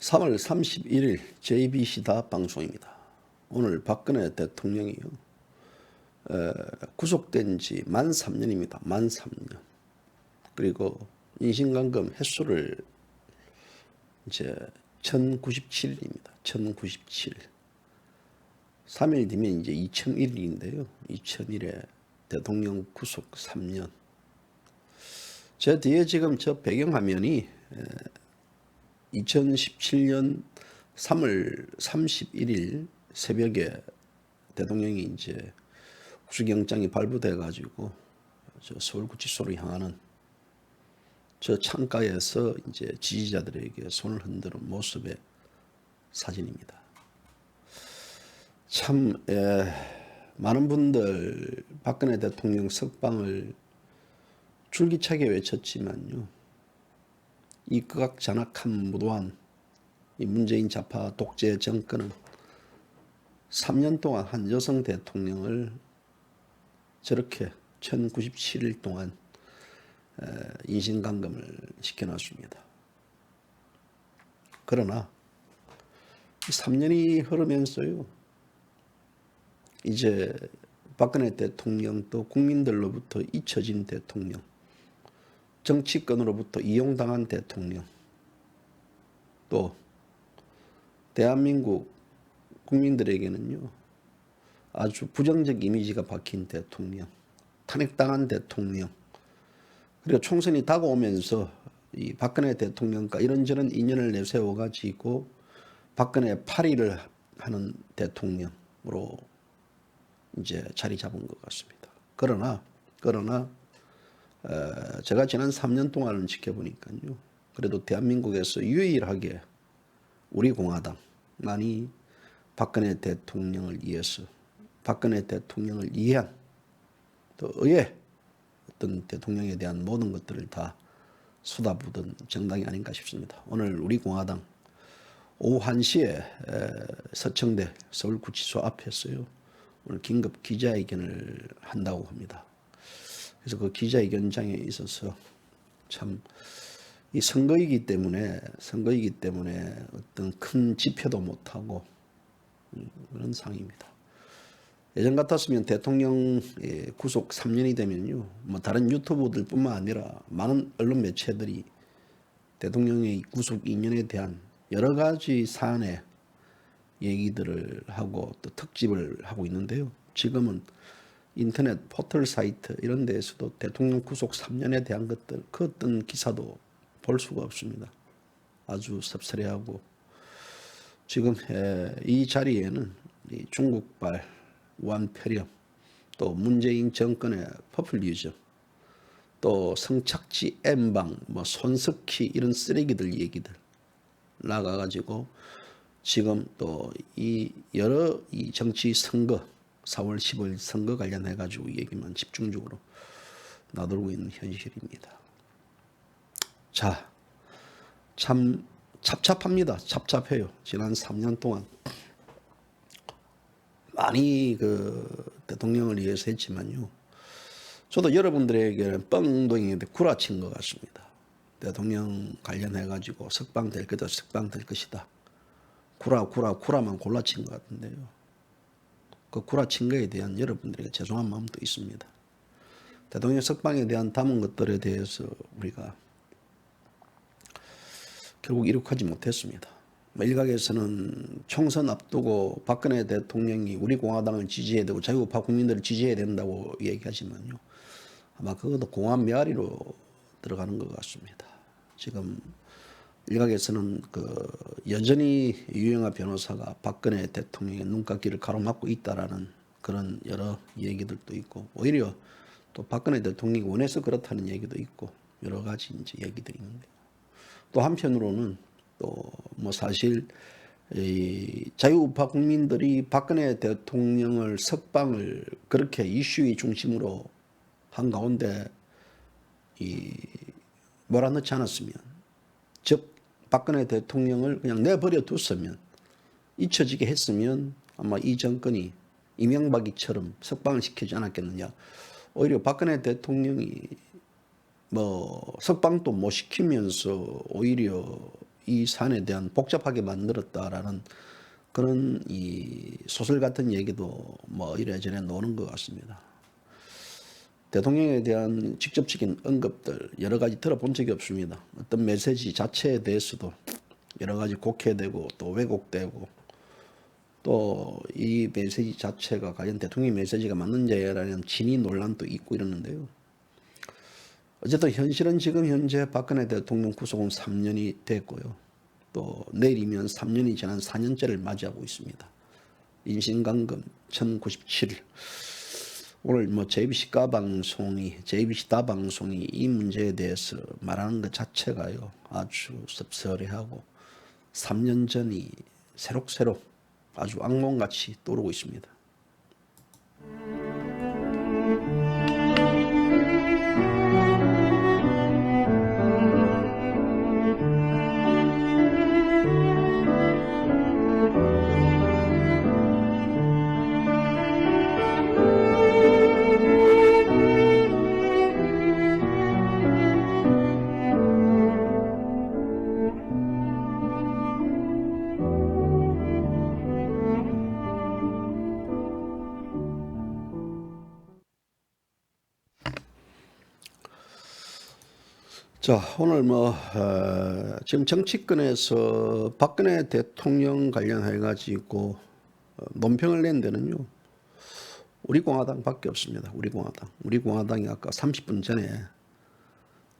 3월 31일 JBC 다 방송입니다. 오늘 박근혜 대통령이요. 구속된 지 만 3년입니다. 만 3년. 그리고 인신감금 횟수를 이제 1097일입니다. 1097일. 3일 뒤면 이제 2001일인데요. 2001에 대통령 구속 3년. 제 뒤에 지금 저 배경화면이 2017년 3월 31일 새벽에 대통령이 이제 구속영장이 발부돼 가지고 저 서울구치소로 향하는 저 창가에서 이제 지지자들에게 손을 흔드는 모습의 사진입니다. 참 많은 분들 박근혜 대통령 석방을 줄기차게 외쳤지만요. 이 극악잔악한 무도한 이 문재인 좌파 독재 정권은 3년 동안 한 여성 대통령을 저렇게 1097일 동안 인신감금을 시켜놨습니다. 그러나 3년이 흐르면서요. 이제 박근혜 대통령 또 국민들로부터 잊혀진 대통령, 정치권으로부터 이용당한 대통령, 또 대한민국 국민들에게는요 아주 부정적 이미지가 박힌 대통령, 탄핵당한 대통령, 그리고 총선이 다가오면서 이 박근혜 대통령과 이런저런 인연을 내세워 가지고 박근혜 파리를 하는 대통령으로 이제 자리 잡은 것 같습니다. 그러나 제가 지난 3년 동안을 지켜보니까요. 그래도 대한민국에서 유일하게 우리 공화당만이 박근혜 대통령을 위해서, 박근혜 대통령을 이해한 또 의회 어떤 대통령에 대한 모든 것들을 다 쏟아부은 정당이 아닌가 싶습니다. 오늘 우리 공화당 오후 1시에 서청대 서울구치소 앞에서요. 오늘 긴급 기자회견을 한다고 합니다. 그래서 그 기자회견장에 있어서 참 이 선거이기 때문에 어떤 큰 집회도 못하고 그런 상황입니다. 예전 같았으면 대통령 구속 3년이 되면요, 뭐 다른 유튜브들뿐만 아니라 많은 언론 매체들이 대통령의 구속 인연에 대한 여러 가지 사안의 얘기들을 하고 또 특집을 하고 있는데요. 지금은 인터넷 포털 사이트 이런 데에서도 대통령 구속 3년에 대한 것들 그 어떤 기사도 볼 수가 없습니다. 아주 섭섭해하고 지금 이 자리에는 이 중국발 우한폐렴, 또 문재인 정권의 포퓰리즘, 또 성착지 N방, 뭐 손석희 이런 쓰레기들 얘기들 나가가지고 지금 또 이 여러 이 정치 선거 4월 15일 선거 관련해 가지고 얘기만 집중적으로 나돌고 있는 현실입니다. 자, 참 찹찹합니다. 찹찹해요. 지난 3년 동안 많이 그 대통령을 위해서 했지만요. 저도 여러분들에게는 뻥동이인데 구라친 것 같습니다. 대통령 관련해 가지고 석방될 거다, 석방될 것이다. 구라만 골라친 것 같은데요. 그 구라친 거에 대한 여러분들에게 죄송한 마음도 있습니다. 대통령 석방에 대한 담은 것들에 대해서 우리가 결국 이룩하지 못했습니다. 일각에서는 총선 앞두고 박근혜 대통령이 우리 공화당을 지지해야 되고 자유우파 국민들을 지지해야 된다고 얘기하지만요. 아마 그것도 공화 메아리로 들어가는 것 같습니다. 지금 일각에서는 여전히 유영하 변호사가 박근혜 대통령의 눈깎이를 가로막고 있다라는 그런 여러 얘기들도 있고, 오히려 또 박근혜 대통령이 원해서 그렇다는 얘기도 있고, 여러 가지 이제 얘기들이 있는데, 또 한편으로는 또 뭐 사실 이 자유우파 국민들이 박근혜 대통령을 석방을 그렇게 이슈의 중심으로 한 가운데 이 몰아넣지 않았으면, 즉 박근혜 대통령을 그냥 내버려 뒀으면, 잊혀지게 했으면 아마 이 정권이 이명박이처럼 석방을 시키지 않았겠느냐. 오히려 박근혜 대통령이 뭐 석방도 못 시키면서 오히려 이 사안에 대한 복잡하게 만들었다라는 그런 이 소설 같은 얘기도 뭐 이래저래 나오는 것 같습니다. 대통령에 대한 직접적인 언급들 여러 가지 들어본 적이 없습니다. 어떤 메시지 자체에 대해서도 여러 가지 곡해되고 또 왜곡되고 또 이 메시지 자체가 과연 대통령 메시지가 맞는지라는 진위 논란도 있고 이러는데요. 어쨌든 현실은 지금 현재 박근혜 대통령 구속은 3년이 됐고요. 또 내일이면 3년이 지난 4년째를 맞이하고 있습니다. 인신감금 1097일. 오늘 뭐 JBC 다방송이 이 문제에 대해서 말하는 것 자체가요 아주 씁쓸해하고 3년 전이 새록새록 아주 악몽같이 떠오르고 있습니다. 자, 오늘 지금 정치권에서 박근혜 대통령 관련해 가지고 논평을 낸 데는요. 우리공화당밖에 없습니다. 우리공화당이 아까 30분 전에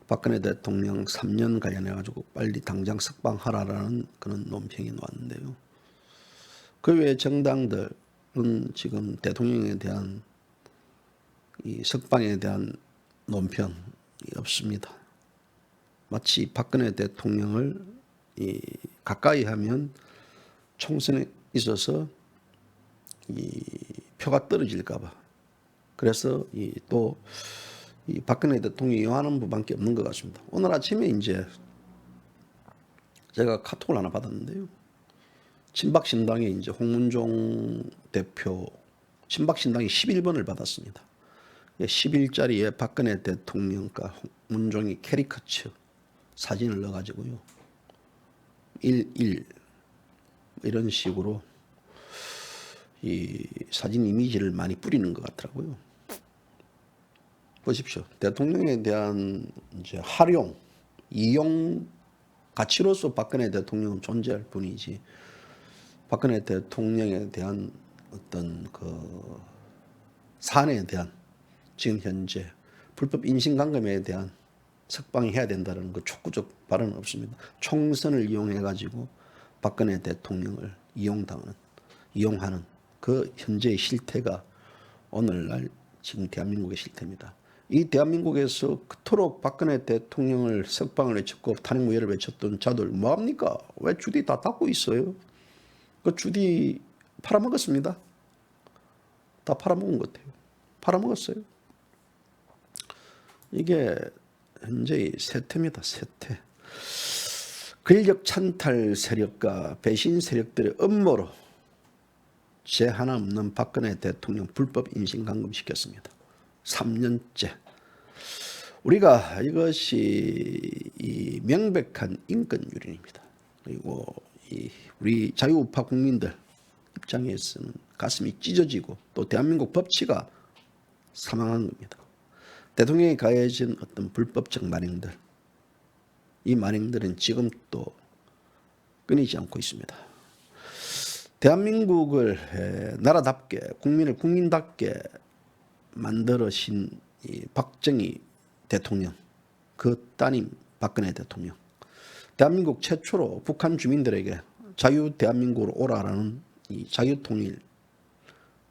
박근혜 대통령 3년 관련해 가지고 빨리 당장 석방하라라는 그런 논평이 나왔는데요. 그 외 정당들은 지금 대통령에 대한 이 석방에 대한 논평이 없습니다. 마치 박근혜 대통령을 가까이 하면 총선에 있어서 이 표가 떨어질까봐 그래서 또 이 박근혜 대통령이 요하는 부분밖에 없는 것 같습니다. 오늘 아침에 이제 제가 카톡을 하나 받았는데요. 친박신당의 이제 홍문종 대표 친박신당이 11번을 받았습니다. 10일짜리에 박근혜 대통령과 홍문종이 캐리커처 사진을 넣어가지고요. 11 이런 식으로 이 사진 이미지를 많이 뿌리는 것 같더라고요. 보십시오. 대통령에 대한 이제 이용 가치로서 박근혜 대통령은 존재할 뿐이지 박근혜 대통령에 대한 어떤 그 사안에 대한 지금 현재 불법 인신감금에 대한 석방해야 된다는 그 촉구적 발언은 없습니다. 총선을 이용해 가지고 박근혜 대통령을 이용하는 그 현재의 실태가 오늘날 지금 대한민국의 실태입니다. 이 대한민국에서 그토록 박근혜 대통령을 석방을 외쳤고 탄핵무효를 외쳤던 자들 뭐합니까? 왜 주디 다 닫고 있어요? 그 주디 팔아먹었습니다. 다 팔아먹은 것 같아요. 팔아먹었어요. 이게 현재의 세태입니다. 세태. 권력 찬탈 세력과 배신 세력들의 음모로 죄 하나 없는 박근혜 대통령 불법 인신감금 시켰습니다. 3년째. 우리가 이것이 이 명백한 인권유린입니다. 그리고 우리 자유우파 국민들 입장에서는 가슴이 찢어지고 또 대한민국 법치가 사망한 겁니다. 대통령이 가해진 어떤 불법적 만행들, 이 만행들은 지금 또 끊이지 않고 있습니다. 대한민국을 나라답게 국민을 국민답게 만들어신 이 박정희 대통령, 그 따님 박근혜 대통령, 대한민국 최초로 북한 주민들에게 자유 대한민국으로 오라라는 이 자유통일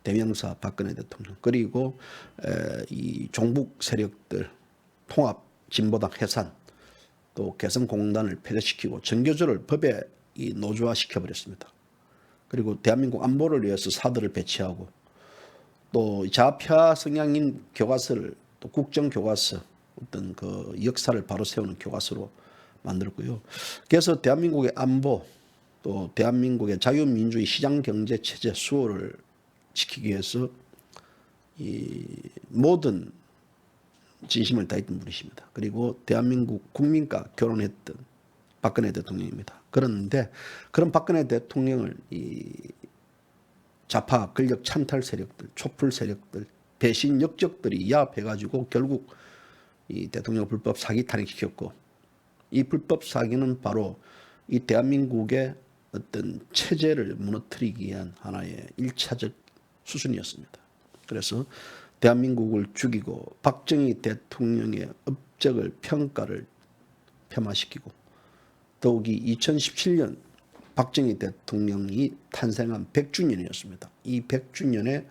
대명사 박근혜 대통령, 그리고 이 종북 세력들 통합 진보당 해산, 또 개성공단을 폐쇄시키고 전교조를 법에 노조화시켜버렸습니다. 그리고 대한민국 안보를 위해서 사들을 배치하고 또 좌파 성향인 교과서를 또 국정교과서 어떤 그 역사를 바로 세우는 교과서로 만들었고요. 그래서 대한민국의 안보 또 대한민국의 자유민주주의 시장경제 체제 수호를 지키기 위해서 이 모든 진심을 다했던 분이십니다. 그리고 대한민국 국민과 결혼했던 박근혜 대통령입니다. 그런데 그런 박근혜 대통령을 이 좌파 권력 찬탈 세력들, 촛불 세력들, 배신 역적들이 야합해가지고 결국 이 대통령 불법 사기 탄핵시켰고, 이 불법 사기는 바로 이 대한민국의 어떤 체제를 무너뜨리기 위한 하나의 1차적 수순이었습니다. 그래서 대한민국을 죽이고 박정희 대통령의 업적을 평가를 폄하시키고, 더욱이 2017년 박정희 대통령이 탄생한 100주년이었습니다. 이 100주년에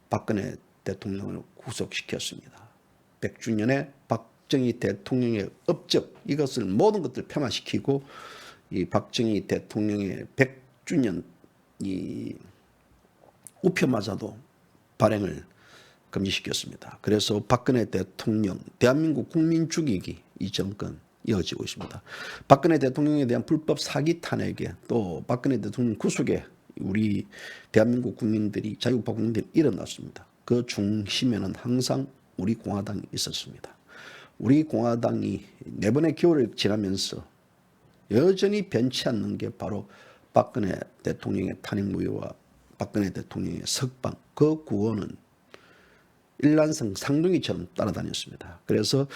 박근혜 대통령을 구속시켰습니다. 100주년에 박정희 대통령의 업적, 이것을 모든 것들 폄하시키고 이 박정희 대통령의 100주년 이 우표마저도 발행을 금지시켰습니다. 그래서 박근혜 대통령 대한민국 국민 죽이기 이 정권 이어지고 있습니다. 박근혜 대통령에 대한 불법 사기 탄핵에 또 박근혜 대통령 구속에 우리 대한민국 국민들이, 자유우파 국민들이 일어났습니다. 그 중심에는 항상 우리 공화당이 있었습니다. 우리 공화당이 4번의 겨울을 지나면서 여전히 변치 않는 게 바로 박근혜 대통령의 탄핵 무효와 박근혜 대통령의 석방, 그 구호는 일란성 상둥이처럼 따라다녔습니다. 그래서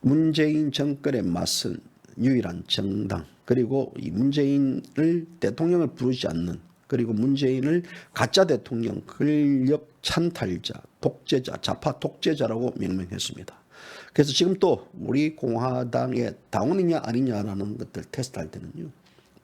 문재인 정권에 맞선 유일한 정당, 그리고 이 문재인을 대통령을 부르지 않는, 그리고 문재인을 가짜 대통령, 권력 찬탈자, 독재자, 좌파 독재자라고 명명했습니다. 그래서 지금 또 우리 공화당의 당원이냐 아니냐라는 것들 테스트할 때는요,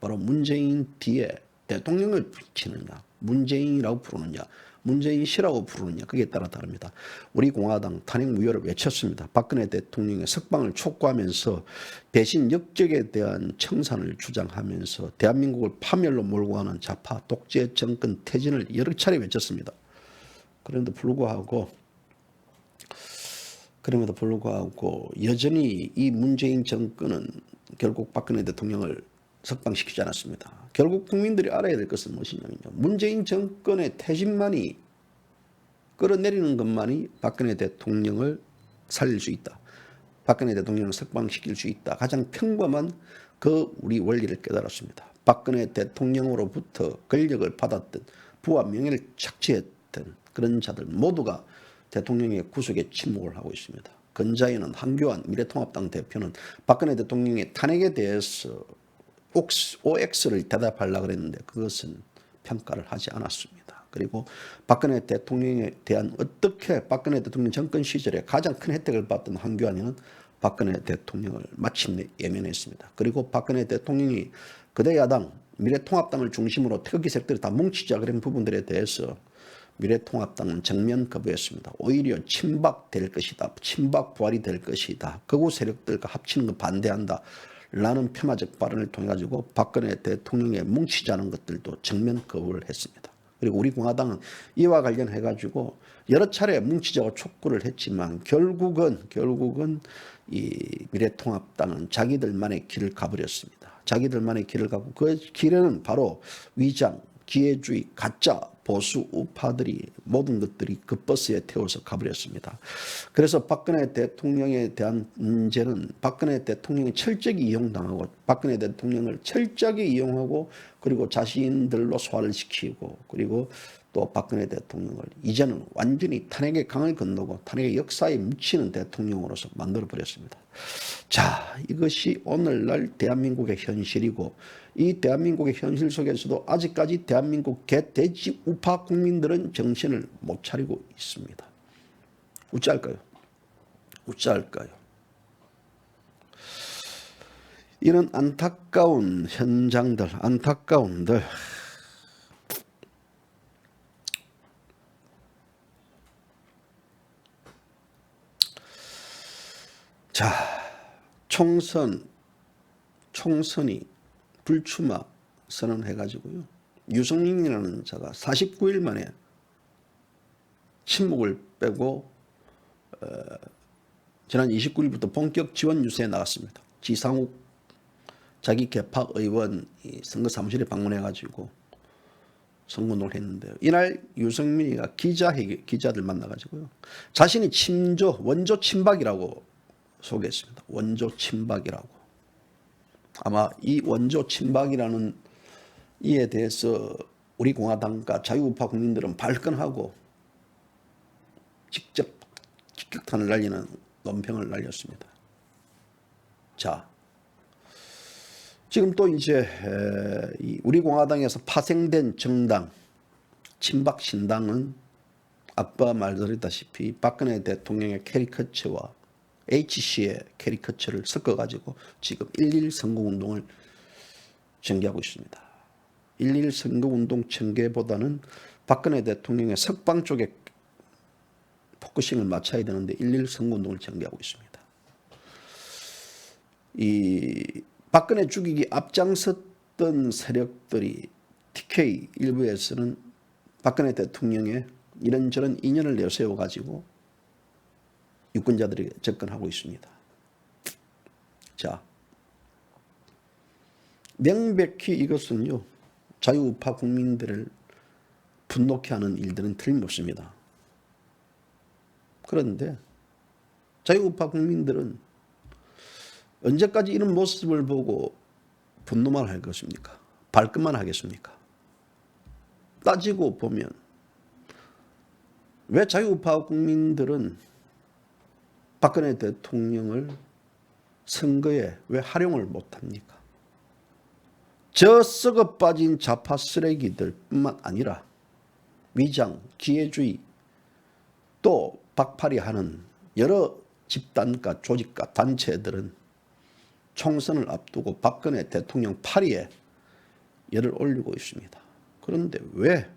바로 문재인 뒤에 대통령을 붙이느냐, 문재인이라고 부르느냐, 문재인 씨라고 부르느냐, 그게 따라 다릅니다. 우리 공화당 탄핵 무효를 외쳤습니다. 박근혜 대통령의 석방을 촉구하면서 배신 역적에 대한 청산을 주장하면서 대한민국을 파멸로 몰고 가는 좌파 독재 정권 퇴진을 여러 차례 외쳤습니다. 그런데도 불구하고 여전히 이 문재인 정권은 결국 박근혜 대통령을 석방시키지 않았습니다. 결국 국민들이 알아야 될 것은 무엇이냐면요, 문재인 정권의 퇴진만이, 끌어내리는 것만이 박근혜 대통령을 살릴 수 있다, 박근혜 대통령을 석방시킬 수 있다, 가장 평범한 그 우리 원리를 깨달았습니다. 박근혜 대통령으로부터 권력을 받았던, 부와 명예를 착취했던 그런 자들 모두가 대통령의 구속에 침묵을 하고 있습니다. 건자위는 한교안 미래통합당 대표는 박근혜 대통령의 탄핵에 대해서 OX를 대답하려고 그랬는데 그것은 평가를 하지 않았습니다. 그리고 박근혜 대통령에 대한, 어떻게 박근혜 대통령 정권 시절에 가장 큰 혜택을 받던 한교안이는 박근혜 대통령을 마침내 예면했습니다. 그리고 박근혜 대통령이 거대 야당 미래통합당을 중심으로 태극기 세력들이 다 뭉치자 그런 부분들에 대해서 미래통합당은 정면 거부했습니다. 오히려 친박될 것이다, 친박 부활이 될 것이다, 극우 세력들과 합치는 거 반대한다 라는 폄하적 발언을 통해 가지고 박근혜 대통령의 뭉치자는 것들도 정면 거부를 했습니다. 그리고 우리 공화당은 이와 관련해 가지고 여러 차례 뭉치자고 촉구를 했지만 결국은 이 미래통합당은 자기들만의 길을 가버렸습니다. 자기들만의 길을 가고, 그 길에는 바로 위장, 기회주의, 가짜 보수 우파들이 모든 것들이 그 버스에 태워서 가버렸습니다. 그래서 박근혜 대통령에 대한 문제는 박근혜 대통령이 철저히 이용당하고, 박근혜 대통령을 철저하게 이용하고, 그리고 자신들로 소화를 시키고, 그리고 또 박근혜 대통령을 이제는 완전히 탄핵의 강을 건너고 탄핵의 역사에 묻히는 대통령으로서 만들어버렸습니다. 자, 이것이 오늘날 대한민국의 현실이고, 이 대한민국의 현실 속에서도 아직까지 대한민국 개돼지 우파 국민들은 정신을 못 차리고 있습니다. 어찌할까요? 이런 안타까운 현장들, 안타까운들, 자, 총선이 불출마 선언해가지고요, 유승민이라는 자가 49일 만에 침묵을 빼고 지난 29일부터 본격 지원 유세에 나갔습니다. 지상욱 자기 개파 의원 선거 사무실에 방문해가지고 선거운동을 했는데요. 이날 유승민이가 기자들 만나가지고요, 자신이 원조 친박이라고 소개했습니다. 원조 친박이라고. 아마 이 원조 친박이라는 이에 대해서 우리 공화당과 자유우파 국민들은 발끈하고 직접 직격탄을 날리는 논평을 날렸습니다. 자, 지금 또 이제 우리 공화당에서 파생된 정당 친박 신당은 아까 말드렸다시피 박근혜 대통령의 캐리커처와 HC의 캐리커처를 섞어가지고 지금 1.1 선거운동을 전개하고 있습니다. 1.1 선거운동 전개보다는 박근혜 대통령의 석방 쪽에 포커싱을 맞춰야 되는데 1.1 선거운동을 전개하고 있습니다. 이 박근혜 죽이기 앞장섰던 세력들이 TK 일부에서는 박근혜 대통령의 이런저런 인연을 내세워가지고 유권자들에게 접근하고 있습니다. 자, 명백히 이것은요, 자유우파 국민들을 분노케 하는 일들은 틀림없습니다. 그런데 자유우파 국민들은 언제까지 이런 모습을 보고 분노만 할 것입니까? 발끈만 하겠습니까? 따지고 보면 왜 자유우파 국민들은 박근혜 대통령을 선거에 왜 활용을 못합니까? 저 썩어 빠진 좌파 쓰레기들 뿐만 아니라 위장, 기회주의 또 박파리하는 여러 집단과 조직과 단체들은 총선을 앞두고 박근혜 대통령 파리에 열을 올리고 있습니다. 그런데 왜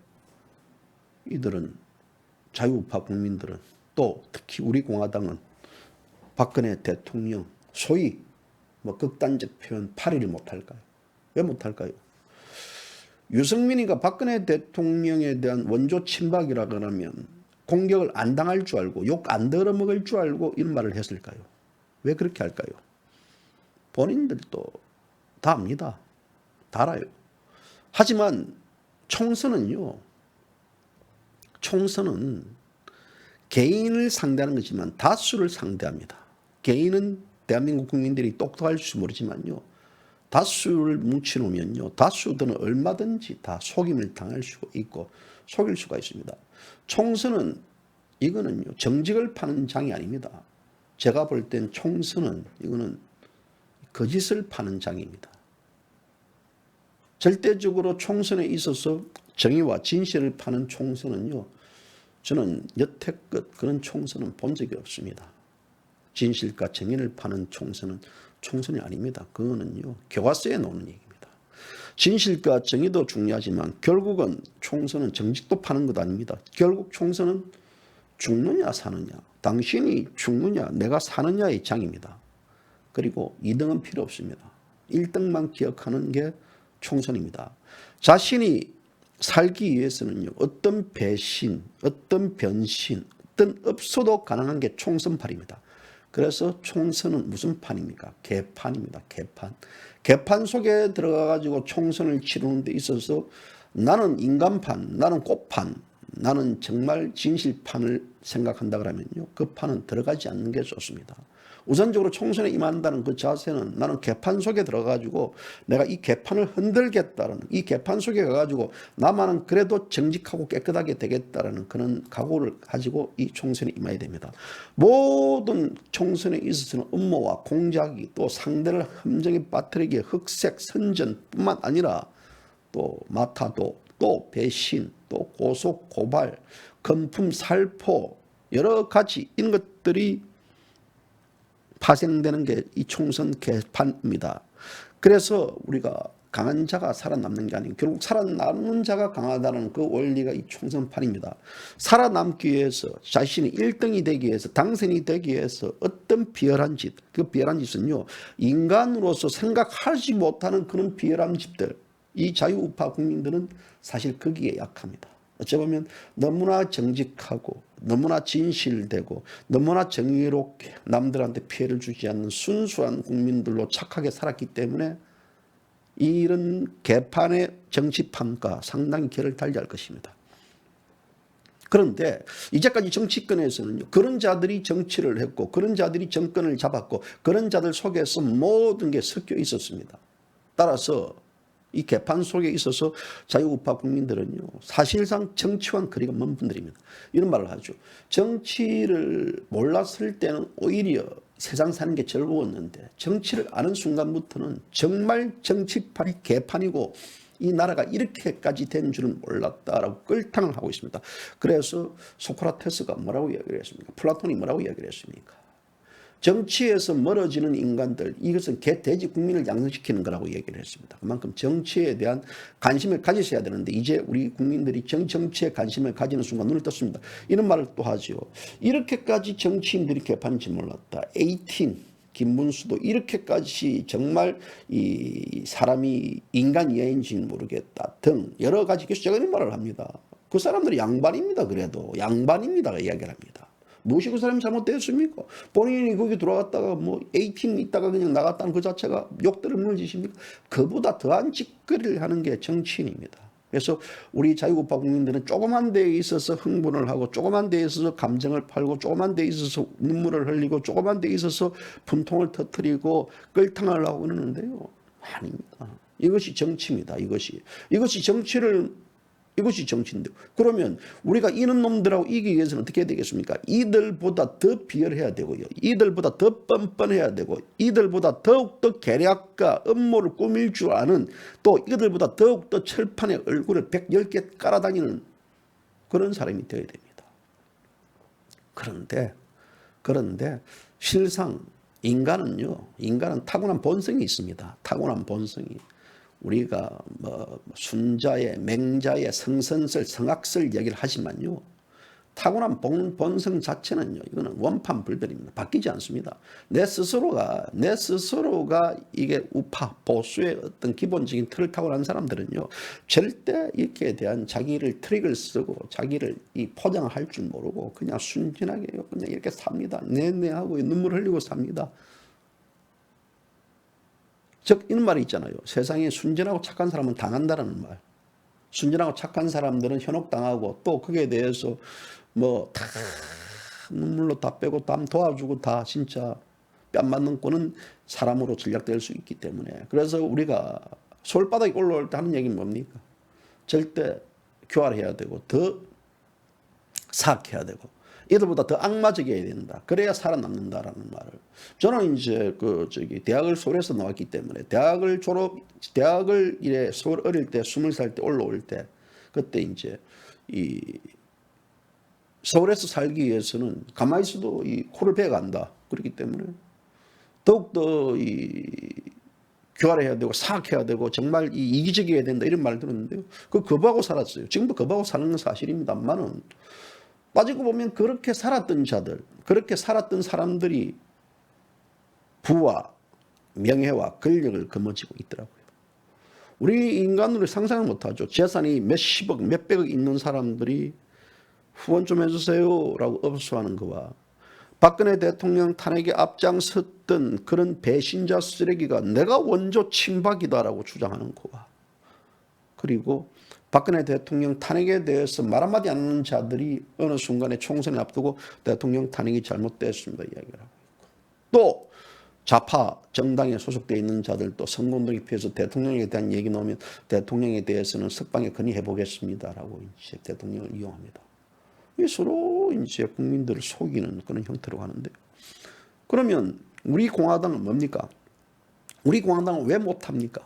이들은 자유우파 국민들은 또 특히 우리 공화당은 박근혜 대통령 소위 극단적 표현 파리를 못할까요? 왜 못할까요? 유승민이가 박근혜 대통령에 대한 원조 친박이라 그러면 공격을 안 당할 줄 알고 욕 안 들어먹을 줄 알고 이런 말을 했을까요? 왜 그렇게 할까요? 본인들도 다 압니다. 다 알아요. 하지만 총선은요, 총선은 개인을 상대하는 거지만 다수를 상대합니다. 개인은 대한민국 국민들이 똑똑할지 모르지만요, 다수를 뭉쳐놓으면요, 다수들은 얼마든지 다 속임을 당할 수가 있고 속일 수가 있습니다. 총선은 이거는요, 정직을 파는 장이 아닙니다. 제가 볼 땐 총선은 이거는 거짓을 파는 장입니다. 절대적으로 총선에 있어서 정의와 진실을 파는 총선은요, 저는 여태껏 그런 총선은 본 적이 없습니다. 진실과 정의를 파는 총선은 총선이 아닙니다. 그거는요, 교과서에 나오는 얘기입니다. 진실과 정의도 중요하지만 결국은 총선은 정직도 파는 것 아닙니다. 결국 총선은 죽느냐 사느냐, 당신이 죽느냐 내가 사느냐의 장입니다. 그리고 2등은 필요 없습니다. 1등만 기억하는 게 총선입니다. 자신이 살기 위해서는요, 어떤 배신, 어떤 변신, 어떤 없어도 가능한 게 총선판입니다. 그래서 총선은 무슨 판입니까? 개판입니다. 개판. 개판 속에 들어가가지고 총선을 치르는 데 있어서 나는 인간판, 나는 꽃판, 나는 정말 진실판을 생각한다 그러면요, 그 판은 들어가지 않는 게 좋습니다. 우선적으로 총선에 임한다는 그 자세는 나는 개판 속에 들어가지고 내가 이 개판을 흔들겠다는, 이 개판 속에 가가지고 나만은 그래도 정직하고 깨끗하게 되겠다라는 그런 각오를 가지고 이 총선에 임해야 됩니다. 모든 총선에 있어서는 음모와 공작이 또 상대를 함정에 빠뜨리기에 흑색 선전뿐만 아니라 또 마타도, 또 배신, 또 고속 고발, 금품 살포, 여러 가지 이런 것들이 파생되는 게 이 총선 개판입니다. 그래서 우리가 강한 자가 살아남는 게 아니고 결국 살아남는 자가 강하다는 그 원리가 이 총선판입니다. 살아남기 위해서 자신이 1등이 되기 위해서 당선이 되기 위해서 어떤 비열한 짓, 그 비열한 짓은요, 인간으로서 생각하지 못하는 그런 비열한 짓들, 이 자유우파 국민들은 사실 거기에 약합니다. 어찌 보면 너무나 정직하고 너무나 진실되고 너무나 정의롭게 남들한테 피해를 주지 않는 순수한 국민들로 착하게 살았기 때문에 이런 개판의 정치판과 상당히 결을 달리할 것입니다. 그런데 이제까지 정치권에서는요, 그런 자들이 정치를 했고 그런 자들이 정권을 잡았고 그런 자들 속에서 모든 게 섞여 있었습니다. 따라서 이 개판 속에 있어서 자유우파 국민들은요, 사실상 정치와는 거리가 먼 분들입니다. 이런 말을 하죠. 정치를 몰랐을 때는 오히려 세상 사는 게 즐거웠는데 정치를 아는 순간부터는 정말 정치판이 개판이고 이 나라가 이렇게까지 된 줄은 몰랐다라고 끌탕을 하고 있습니다. 그래서 소크라테스가 뭐라고 이야기를 했습니까? 플라톤이 뭐라고 이야기를 했습니까? 정치에서 멀어지는 인간들, 이것은 개, 돼지 국민을 양성시키는 거라고 얘기를 했습니다. 그만큼 정치에 대한 관심을 가지셔야 되는데 이제 우리 국민들이 정치에 관심을 가지는 순간 눈을 떴습니다. 이런 말을 또 하죠. 이렇게까지 정치인들이 개판인지 몰랐다. 18 김문수도 이렇게까지 정말 이 사람이 인간 이하인지 모르겠다 등 여러 가지 개수적인 말을 합니다. 그 사람들이 양반입니다. 그래도 양반입니다가 이야기를 합니다. 무엇이 그 사람이 잘못되었습니까? 본인이 거기 들어갔다가 뭐 A팀 있다가 그냥 나갔다는 그 자체가 욕들을 먹는 짓입니까? 그보다 더한 짓거리를 하는 게 정치인입니다. 그래서 우리 자유우파 국민들은 조그만 데에 있어서 흥분을 하고 조그만 데에 있어서 감정을 팔고 조그만 데에 있어서 눈물을 흘리고 조그만 데에 있어서 분통을 터뜨리고 끌탕을 하고 그러는데요. 아닙니다. 이것이 정치입니다. 이것이 정치인데 그러면 우리가 이런 놈들하고 이기기 위해서는 어떻게 해야 되겠습니까? 이들보다 더 비열해야 되고요. 이들보다 더 뻔뻔해야 되고 이들보다 더욱더 계략과 음모를 꾸밀 줄 아는 또 이들보다 더욱더 철판에 얼굴을 110개 깔아다니는 그런 사람이 되어야 됩니다. 그런데 실상 인간은 타고난 본성이 있습니다. 타고난 본성이. 우리가 뭐 순자의, 맹자의, 성선설, 성악설 얘기를 하지만요. 타고난 본성 자체는요. 이거는 원판불변입니다. 바뀌지 않습니다. 내 스스로가 이게 우파, 보수의 어떤 기본적인 틀을 타고난 사람들은요. 절대 이렇게 대한 자기를 트릭을 쓰고 자기를 이 포장을 할 줄 모르고 그냥 순진하게 그냥 이렇게 삽니다. 내내하고 눈물 흘리고 삽니다. 즉 이런 말이 있잖아요. 세상에 순진하고 착한 사람은 당한다라는 말. 순진하고 착한 사람들은 현혹당하고 또 거기에 대해서 뭐 다 눈물로 다 빼고 남 도와주고 다 진짜 뺨 맞는 꼴은 사람으로 전략될 수 있기 때문에 그래서 우리가 솔바닥이 올라올 때 하는 얘기는 뭡니까? 절대 교활해야 되고 더 사악해야 되고 이들보다 더 악마적이어야 된다. 그래야 살아남는다라는 말을. 저는 이제 대학을 서울에서 나왔기 때문에 대학을 이래 서울 어릴 때 20살 때 올라올 때 그때 이제 이 서울에서 살기 위해서는 가만히 있어도 이 코를 베어간다. 그렇기 때문에 더욱더 교활해야 되고 사악해야 되고 정말 이기적이어야 된다 이런 말 들었는데요. 거부하고 살았어요. 지금도 거부하고 사는 건 사실입니다만은 빠지고 보면 그렇게 살았던 자들, 그렇게 살았던 사람들이 부와 명예와 권력을 거머쥐고 있더라고요. 우리 인간으로 상상을 못하죠. 재산이 몇십억, 몇백억 있는 사람들이 후원 좀 해주세요 라고 업소하는 거와 박근혜 대통령 탄핵에 앞장섰던 그런 배신자 쓰레기가 내가 원조 친박이다라고 주장하는 거와 그리고 박근혜 대통령 탄핵에 대해서 말 한마디 안 하는 자들이 어느 순간에 총선을 앞두고 대통령 탄핵이 잘못됐습니다 이야기를 하고 있고 또 좌파 정당에 소속되어 있는 자들도 선거운동에 피해서 대통령에 대한 얘기 나오면 대통령에 대해서는 석방에 건의해 보겠습니다라고 이제 대통령을 이용합니다. 이 서로 이제 국민들을 속이는 그런 형태로 가는데요. 그러면 우리 공화당은 뭡니까? 우리 공화당은 왜 못합니까?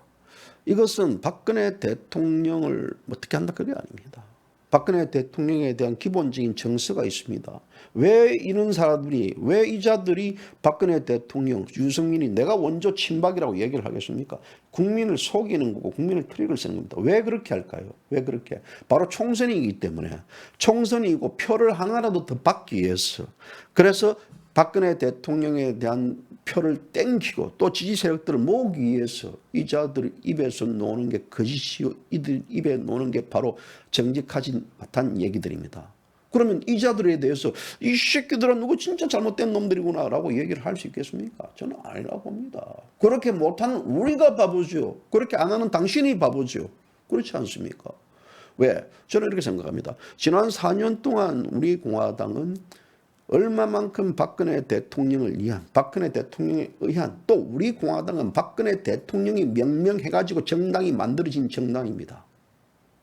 이것은 박근혜 대통령을 어떻게 한다 그게 아닙니다. 박근혜 대통령에 대한 기본적인 정서가 있습니다. 왜 이런 사람들이 왜 이 자들이 박근혜 대통령 유승민이 내가 원조 친박이라고 얘기를 하겠습니까? 국민을 속이는 거고 국민을 트릭을 쓰는 겁니다. 왜 그렇게 할까요? 왜 그렇게? 바로 총선이기 때문에 총선이고 표를 하나라도 더 받기 위해서 그래서 박근혜 대통령에 대한 표를 땡기고 또 지지 세력들을 모으기 위해서 이 자들 입에서 노는 게 거짓이요. 이들 입에 노는 게 바로 정직하지 못한 얘기들입니다. 그러면 이 자들에 대해서 이 새끼들은 누구 진짜 잘못된 놈들이구나 라고 얘기를 할 수 있겠습니까? 저는 아니라고 봅니다. 그렇게 못하는 우리가 바보죠. 그렇게 안 하는 당신이 바보죠. 그렇지 않습니까? 왜? 저는 이렇게 생각합니다. 지난 4년 동안 우리 공화당은 얼마만큼 박근혜 대통령을 위한, 박근혜 대통령에 의한, 또 우리 공화당은 박근혜 대통령이 명명해가지고 정당이 만들어진 정당입니다.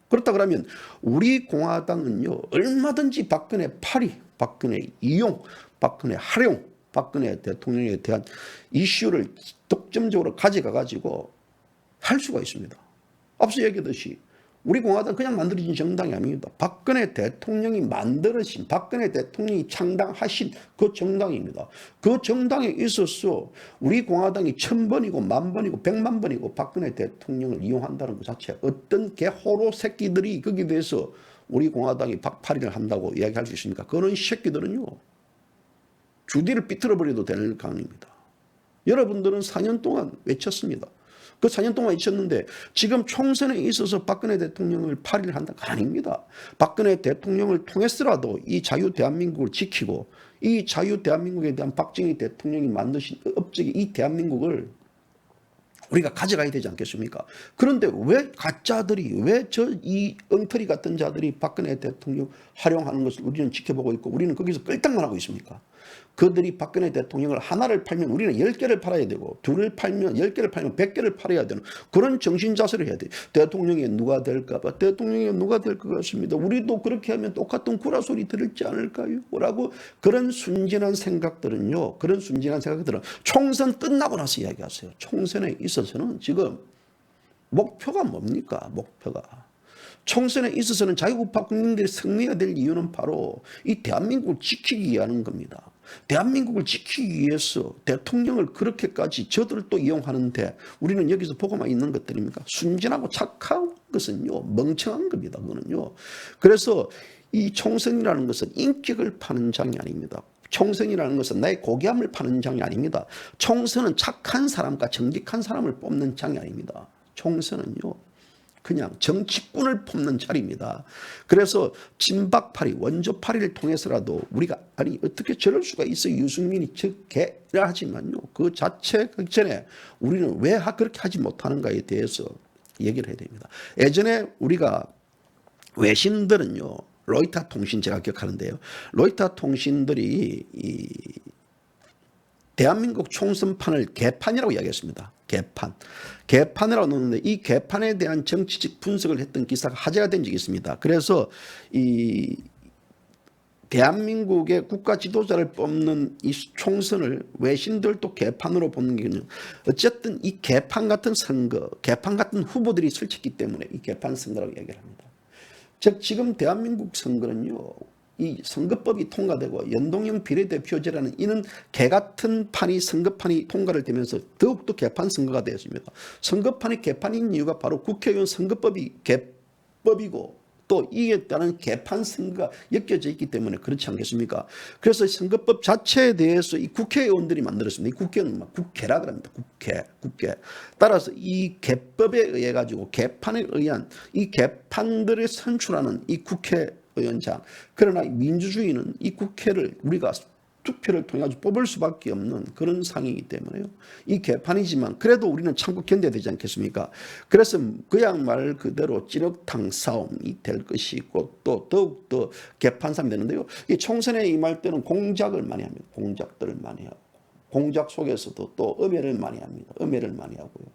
그렇다 그러면 우리 공화당은요, 얼마든지 박근혜 파리, 박근혜 이용, 박근혜 활용, 박근혜 대통령에 대한 이슈를 독점적으로 가져가가지고 할 수가 있습니다. 앞서 얘기했듯이 우리 공화당 그냥 만들어진 정당이 아닙니다. 박근혜 대통령이 만들어진, 박근혜 대통령이 창당하신 그 정당입니다. 그 정당에 있어서 우리 공화당이 1000번이고 10,000번이고 1,000,000번이고 박근혜 대통령을 이용한다는 것 자체, 어떤 개호로 새끼들이 거기에 대해서 우리 공화당이 박파리를 한다고 이야기할 수 있습니까? 그런 새끼들은요, 주디를 삐뚤어버려도 되는 강입니다. 여러분들은 4년 동안 외쳤습니다. 그 4년 동안 있었는데 지금 총선에 있어서 박근혜 대통령을 파리를 한다가 아닙니다. 박근혜 대통령을 통해서라도 이 자유 대한민국을 지키고 이 자유 대한민국에 대한 박정희 대통령이 만드신 업적이 이 대한민국을 우리가 가져가야 되지 않겠습니까? 그런데 왜 가짜들이, 왜 이 엉터리 같은 자들이 박근혜 대통령 활용하는 것을 우리는 지켜보고 있고 우리는 거기서 끌당만 하고 있습니까? 그들이 박근혜 대통령을 하나를 팔면 우리는 10개를 팔아야 되고, 둘을 팔면 10개를 팔면 100개를 팔아야 되는 그런 정신자세를 해야 돼요. 대통령이 누가 될까봐, 대통령이 누가 될 것 같습니다. 우리도 그렇게 하면 똑같은 구라 소리 들을지 않을까요? 라고 그런 순진한 생각들은요, 그런 순진한 생각들은 총선 끝나고 나서 이야기하세요. 총선에 있어서는 지금 목표가 뭡니까? 목표가. 총선에 있어서는 자유우파 국민들이 승리해야 될 이유는 바로 이 대한민국을 지키기 위한 겁니다. 대한민국을 지키기 위해서 대통령을 그렇게까지 저들을 또 이용하는데 우리는 여기서 보고만 있는 것들입니까? 순진하고 착한 것은요, 멍청한 겁니다. 그거는요. 그래서 이 총선이라는 것은 인격을 파는 장이 아닙니다. 총선이라는 것은 나의 고귀함을 파는 장이 아닙니다. 총선은 착한 사람과 정직한 사람을 뽑는 장이 아닙니다. 총선은요, 그냥 정치꾼을 뽑는 자리입니다. 그래서 친박파리, 원조파리를 통해서라도 우리가 아니 어떻게 저럴 수가 있어, 유승민이 저 개라 하지만요, 그 자체 그 전에 우리는 왜 그렇게 하지 못하는가에 대해서 얘기를 해야 됩니다. 예전에 우리가 외신들은요, 로이터 통신 제가 기억하는데요, 로이터 통신들이 이 대한민국 총선판을 개판이라고 이야기했습니다. 개판이라고 넣는데 이 개판에 대한 정치적 분석을 했던 기사가 화제가 된 적이 있습니다. 그래서 이 대한민국의 국가 지도자를 뽑는 이 총선을 외신들도 개판으로 보는 게요. 어쨌든 이 개판 같은 선거, 개판 같은 후보들이 설쳤기 때문에 이 개판 선거라고 얘기를 합니다. 즉 지금 대한민국 선거는요, 이 선거법이 통과되고 연동형 비례대표제라는 이는 개같은 판이 선거판이 통과를 되면서 더욱더 개판 선거가 되었습니다. 선거판이 개판인 이유가 바로 국회의원 선거법이 개법이고 또 이에 따른 개판 선거가 엮여져 있기 때문에 그렇지 않겠습니까? 그래서 선거법 자체에 대해서 이 국회의원들이 만들었습니다. 이 국회는 막 국회라 그럽니다. 국회. 따라서 이 개법에 의해 가지고 개판에 의한 이 개판들을 선출하는 이 국회의원장. 그러나 민주주의는 이 국회를 우리가 투표를 통해 가지고 뽑을 수밖에 없는 그런 상이기 때문에요. 이 개판이지만 그래도 우리는 참고 견뎌야 되지 않겠습니까? 그래서 그냥 말 그대로 찌렁탕 싸움이 될 것이고 또 더욱더 개판 싸움이 되는데요. 이 총선에 임할 때는 공작을 많이 합니다. 공작들을 많이 하고 공작 속에서도 또 음해를 많이 합니다. 음해를 많이 하고요.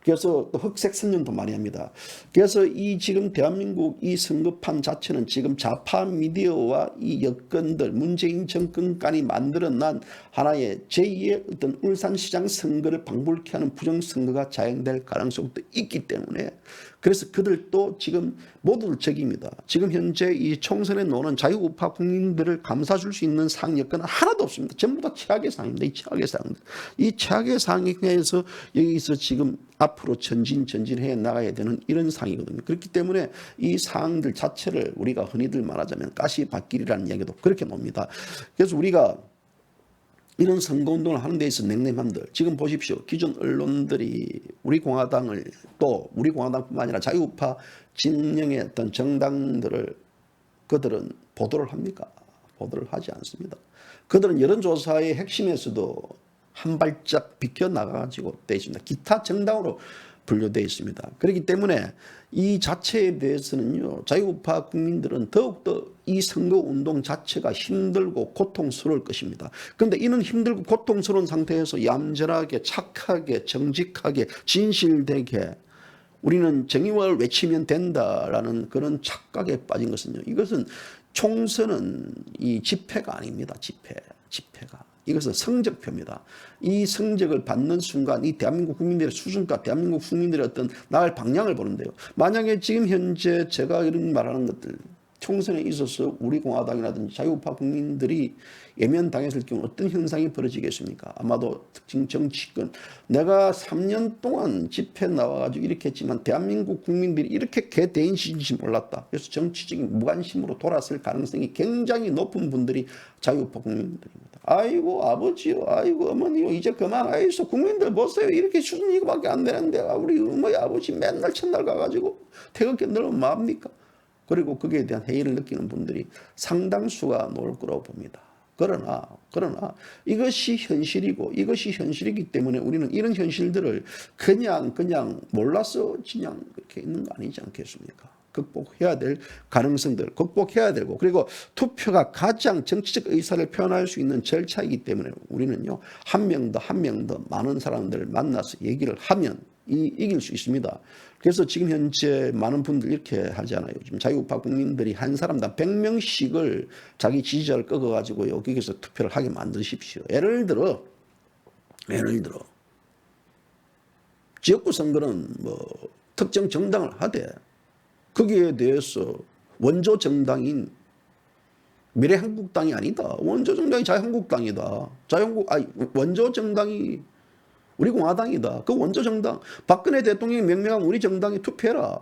그래서 또 흑색 선전도 많이 합니다. 그래서 이 지금 대한민국 이 선거판 자체는 지금 좌파 미디어와 이 여건들, 문재인 정권간이 만들어난 하나의 제2의 어떤 울산시장 선거를 방불케 하는 부정선거가 자행될 가능성도 있기 때문에 그래서 그들도 지금 모두들 적입니다. 지금 현재 이 총선에 노는 자유우파 국민들을 감싸줄 수 있는 상 여건은 하나도 없습니다. 전부 다 최악의 상입니다. 이 최악의 상들. 이 최악의 상에서 여기서 지금 앞으로 전진해 나가야 되는 이런 상이거든요. 그렇기 때문에 이 상들 자체를 우리가 흔히들 말하자면 가시밭길이라는 이야기도 그렇게 놉니다. 그래서 우리가 이런 선거운동을 하는 데 있어서 냉랭함들 지금 보십시오. 기존 언론들이 우리 공화당을 또 우리 공화당뿐만 아니라 자유우파 진영의 어떤 정당들을 그들은 보도를 합니까? 보도를 하지 않습니다. 그들은 여론조사의 핵심에서도 한 발짝 비켜 나가가지고 되어 있습니다. 기타 정당으로 분류되어 있습니다. 그렇기 때문에 이 자체에 대해서는요, 자유우파 국민들은 더욱더 이 선거운동 자체가 힘들고 고통스러울 것입니다. 그런데 이는 힘들고 고통스러운 상태에서 얌전하게 착하게 정직하게 진실되게 우리는 정의를 외치면 된다라는 그런 착각에 빠진 것은요, 이것은 총선은 이 집회가 아닙니다. 집회가. 이것은 성적표입니다. 이 성적을 받는 순간 이 대한민국 국민들의 수준과 대한민국 국민들의 어떤 나갈 방향을 보는데요. 만약에 지금 현재 제가 이런 말하는 것들 총선에 있어서 우리 공화당이라든지 자유우파 국민들이 예면당했을 경우 어떤 현상이 벌어지겠습니까? 아마도 특징 정치권 내가 3년 동안 집회 나와가지고 이렇게 했지만 대한민국 국민들이 이렇게 개대인신지 몰랐다. 그래서 정치적인 무관심으로 돌아설 가능성이 굉장히 높은 분들이 자유우파 국민들입니다. 아이고 아버지요, 아이고 어머니요, 이제 그만하이소. 국민들 보세요. 이렇게 수준 이거밖에 안 되는데 우리 어머니 아버지 맨날 첫날 가가지고 태극기 늘으면 뭐합니까? 그리고 거기에 대한 회의를 느끼는 분들이 상당수가 나올 거라고 봅니다. 그러나 이것이 현실이고 이것이 현실이기 때문에 우리는 이런 현실들을 그냥 몰라서 그냥 이렇게 있는 거 아니지 않겠습니까? 극복해야 될 가능성들 극복해야 되고, 그리고 투표가 가장 정치적 의사를 표현할 수 있는 절차이기 때문에 우리는요, 한 명 더 많은 사람들을 만나서 얘기를 하면 이길 수 있습니다. 그래서 지금 현재 많은 분들 이렇게 하잖아요. 지금 자유우파 국민들이 한 사람당 100명씩을 자기 지지자를 꺾어가지고 여기서 투표를 하게 만드십시오. 예를 들어 지역구 선거는 뭐 특정 정당을 하되 거기에 대해서 원조 정당인 미래한국당이 아니다. 원조 정당이 자유한국당이다. 원조 정당이 우리 공화당이다. 그 원조 정당 박근혜 대통령이 명명한 우리 정당에 투표해라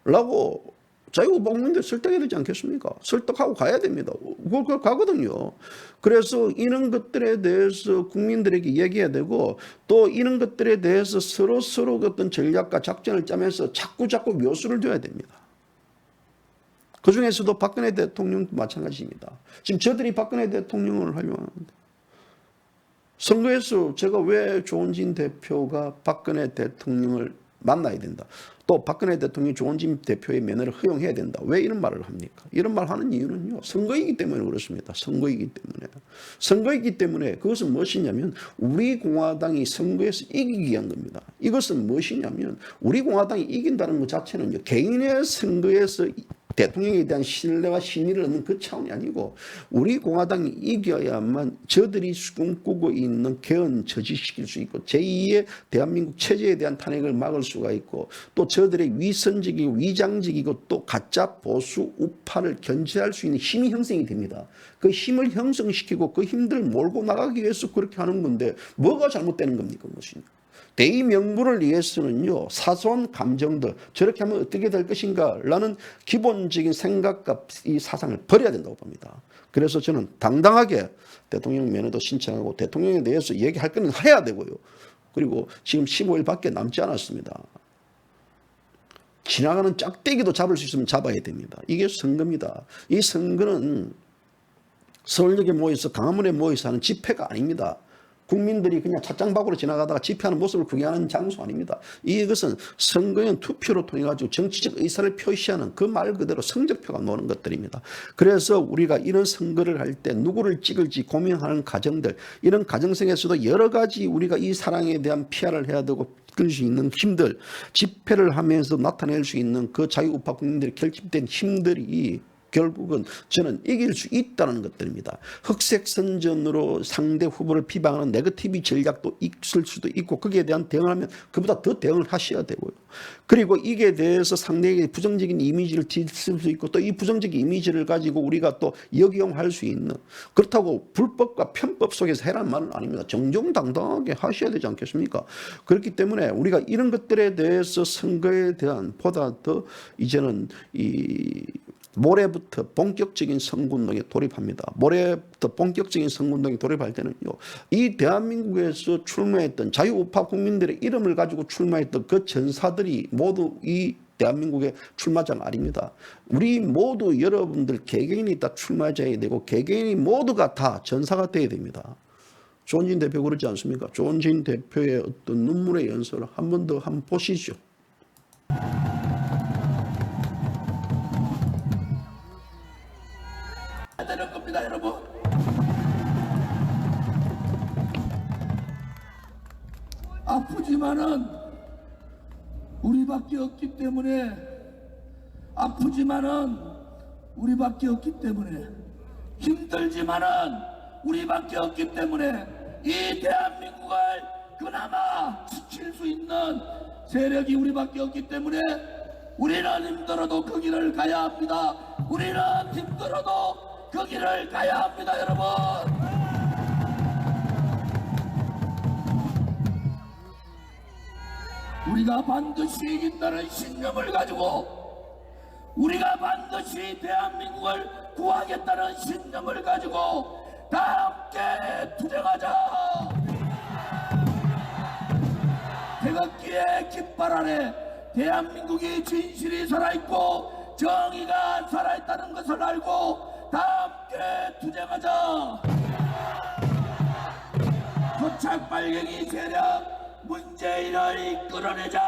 라고 자유우파 국민들 설득해야 되지 않겠습니까? 설득하고 가야 됩니다. 그걸 가거든요. 그래서 이런 것들에 대해서 국민들에게 얘기해야 되고, 또 이런 것들에 대해서 서로 어떤 전략과 작전을 짜면서 자꾸 묘수를 둬야 됩니다. 그 중에서도 박근혜 대통령도 마찬가지입니다. 지금 저들이 박근혜 대통령을 하려고 하는데, 선거에서 제가 왜 조원진 대표가 박근혜 대통령을 만나야 된다, 또 박근혜 대통령이 조원진 대표의 면회를 허용해야 된다, 왜 이런 말을 합니까? 이런 말 하는 이유는요, 선거이기 때문에 그렇습니다. 선거이기 때문에 그것은 무엇이냐면 우리 공화당이 선거에서 이기기 위한 겁니다. 이것은 무엇이냐면 우리 공화당이 이긴다는 것 자체는요, 개인의 선거에서 대통령에 대한 신뢰와 신의를 얻는 그 차원이 아니고 우리 공화당이 이겨야만 저들이 꿈꾸고 있는 개헌 저지시킬 수 있고 제2의 대한민국 체제에 대한 탄핵을 막을 수가 있고, 또 저들의 위선적이고 위장적이고 또 가짜 보수 우파를 견제할 수 있는 힘이 형성이 됩니다. 그 힘을 형성시키고 그 힘들을 몰고 나가기 위해서 그렇게 하는 건데 뭐가 잘못되는 겁니까? 그것이 대의 명분을 위해서는요, 사소한 감정들, 저렇게 하면 어떻게 될 것인가 라는 기본적인 생각과 이 사상을 버려야 된다고 봅니다. 그래서 저는 당당하게 대통령 면회도 신청하고 대통령에 대해서 얘기할 거는 해야 되고요. 그리고 지금 15일밖에 남지 않았습니다. 지나가는 짝대기도 잡을 수 있으면 잡아야 됩니다. 이게 선거입니다. 이 선거는 서울역에 모여서 강화문에 모여서 하는 집회가 아닙니다. 국민들이 그냥 찻장 밖으로 지나가다가 집회하는 모습을 구경하는 장소 아닙니다. 이것은 선거용 투표로 통해 가지고 정치적 의사를 표시하는 그 말 그대로 성적표가 나오는 것들입니다. 그래서 우리가 이런 선거를 할 때 누구를 찍을지 고민하는 과정들, 이런 과정 속에서도 여러 가지 우리가 이 사랑에 대한 피할을 해야 되고 이끌 수 있는 힘들, 집회를 하면서 나타낼 수 있는 그 자유우파 국민들이 결집된 힘들이 결국은 저는 이길 수 있다는 것들입니다. 흑색 선전으로 상대 후보를 비방하는 네거티브 전략도 있을 수도 있고, 거기에 대한 대응을 하면 그보다 더 대응을 하셔야 되고요. 그리고 이게 대해서 상대에게 부정적인 이미지를 жил 수 있고, 또 이 부정적인 이미지를 가지고 우리가 또 역이용할 수 있는, 그렇다고 불법과 편법 속에서 해란 말은 아닙니다. 정정당당하게 하셔야 되지 않겠습니까? 그렇기 때문에 우리가 이런 것들에 대해서 선거에 대한 보다 더 이제는 모레부터 본격적인 선거운동에 돌입합니다. 모레부터 본격적인 선거운동에 돌입할 때는요, 이 대한민국에서 출마했던 자유우파 국민들의 이름을 가지고 출마했던 그 전사들이 모두 이 대한민국의 출마자가 아닙니다. 우리 모두 여러분들 개개인이 다 출마자야 되고 개개인이 모두가 다 전사가 돼야 됩니다. 조원진 대표 그러지 않습니까? 조원진 대표의 어떤 눈물의 연설을 한 번 더 한번 보시죠. 되는 겁니다, 여러분. 아프지만은 우리밖에 없기 때문에, 아프지만은 우리밖에 없기 때문에, 힘들지만은 우리밖에 없기 때문에 이 대한민국을 그나마 지킬 수 있는 세력이 우리밖에 없기 때문에 우리는 힘들어도 그 길을 가야 합니다. 우리는 힘들어도 그 길을 가야 합니다, 여러분. 우리가 반드시 이긴다는 신념을 가지고, 우리가 반드시 대한민국을 구하겠다는 신념을 가지고 다 함께 투쟁하자. 태극기의 깃발 아래 대한민국이 진실이 살아있고 정의가 살아있다는 것을 알고 다 함께 투쟁하자. 토착 빨갱이 세력 문재인을 끌어내자.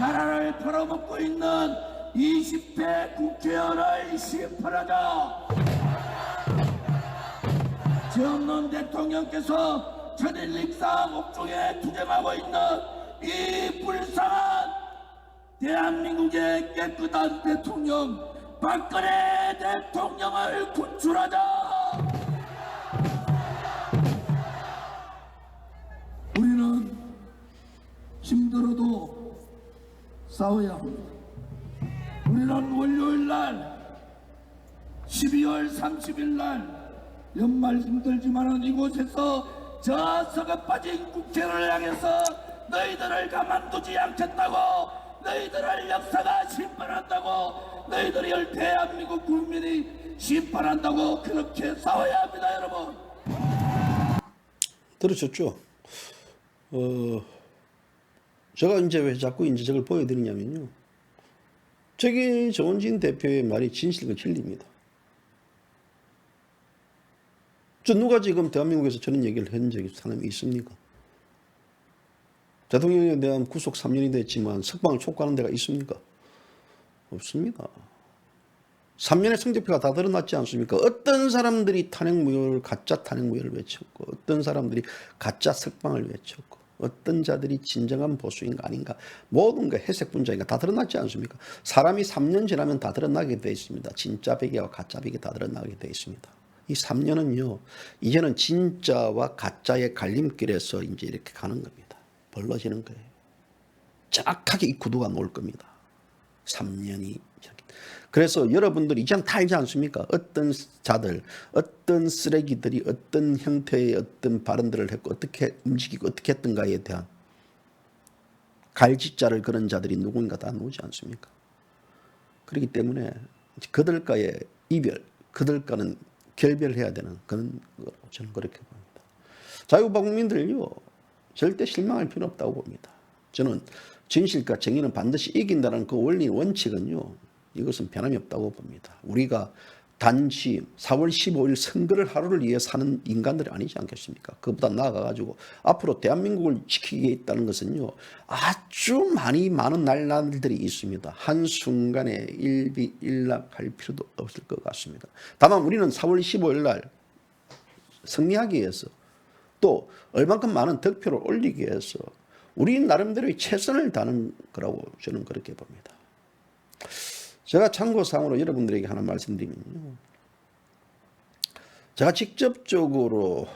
나라를 팔아먹고 있는 20대 국회의원을 심판하자. 정론 대통령께서 천일 익상 옥중에 투쟁하고 있는 이 불쌍한 대한민국의 깨끗한 대통령 박근혜 대통령을 구출하자. 우리는 힘들어도 싸워야 합니다. 우리는 월요일 날 12월 30일 날 연말 힘들지만은 이곳에서 저 썩어 빠진 국회를 향해서 너희들을 가만두지 않겠다고, 너희들을 역사가 심판한다고, 너희들을 대한민국 국민이 심판한다고 그렇게 싸워야 합니다, 여러분. 들으셨죠? 제가 이제 왜 자꾸 이제 저걸 보여드리냐면요. 저게 조원진 대표의 말이 진실과 진리입니다. 저 누가 지금 대한민국에서 저런 얘기를 한 적이 사람이 있습니까? 대통령에 대한 구속 3년이 됐지만 석방을 촉구하는 데가 있습니까? 없습니다. 3년의 성적표가 다 드러났지 않습니까? 어떤 사람들이 가짜 탄핵무효를 외쳤고, 어떤 사람들이 가짜 석방을 외쳤고, 어떤 자들이 진정한 보수인가 아닌가, 모든 게 회색 분자인가 다 드러났지 않습니까? 사람이 3년 지나면 다 드러나게 되어 있습니다. 진짜 베개와 가짜 베개 다 드러나게 되어 있습니다. 이 3년은요, 이제는 진짜와 가짜의 갈림길에서 이제 이렇게 가는 겁니다. 벌러지는 거예요. 정확하게 이 구도가 놓을 겁니다. 3년이. 그래서 여러분들이 이제 다 알지 않습니까? 어떤 자들, 어떤 쓰레기들이 어떤 형태의 어떤 발언들을 했고, 어떻게 움직이고, 어떻게 했던가에 대한 갈짓자를 그런 자들이 누구인가 다 나오지 않습니까? 그렇기 때문에 그들과의 이별, 그들과는 결별해야 되는 그런 거라고 저는 그렇게 봅니다. 자유우파 국민들요, 절대 실망할 필요 없다고 봅니다. 저는 진실과 정의는 반드시 이긴다는 그 원리 원칙은요, 이것은 변함이 없다고 봅니다. 우리가 단지 4월 15일 선거를 하루를 위해 사는 인간들이 아니지 않겠습니까? 그보다 나아가가지고 앞으로 대한민국을 지키게 있다는 것은요, 아주 많은 날들이 있습니다. 한순간에 일비일락할 필요도 없을 것 같습니다. 다만 우리는 4월 15일 날 승리하기 위해서, 또 얼만큼 많은 득표를 올리기 위해서 우리 나름대로의 최선을 다하는 거라고 저는 그렇게 봅니다. 제가 참고사항으로 여러분들에게 하나 말씀드리면요, 제가 직접적으로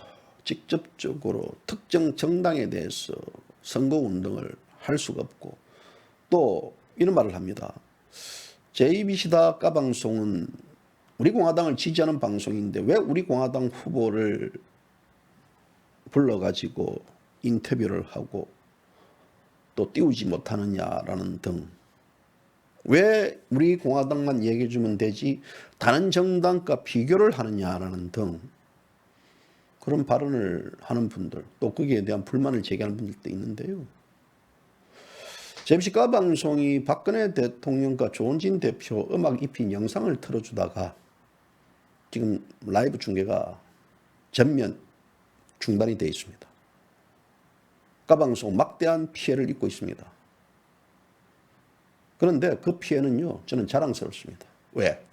특정 정당에 대해서 선거운동을 할 수가 없고, 또 이런 말을 합니다. JBC 다까방송은 우리 공화당을 지지하는 방송인데 왜 우리 공화당 후보를 불러가지고 인터뷰를 하고 또 띄우지 못하느냐라는 등, 왜 우리 공화당만 얘기해 주면 되지 다른 정당과 비교를 하느냐라는 등 그런 발언을 하는 분들, 또 거기에 대한 불만을 제기하는 분들도 있는데요. JBC 까방송이 박근혜 대통령과 조원진 대표 음악 입힌 영상을 틀어주다가 지금 라이브 중계가 전면 중단이 되어 있습니다. 가방송 막대한 피해를 입고 있습니다. 그런데 그 피해는요, 저는 자랑스럽습니다. 왜?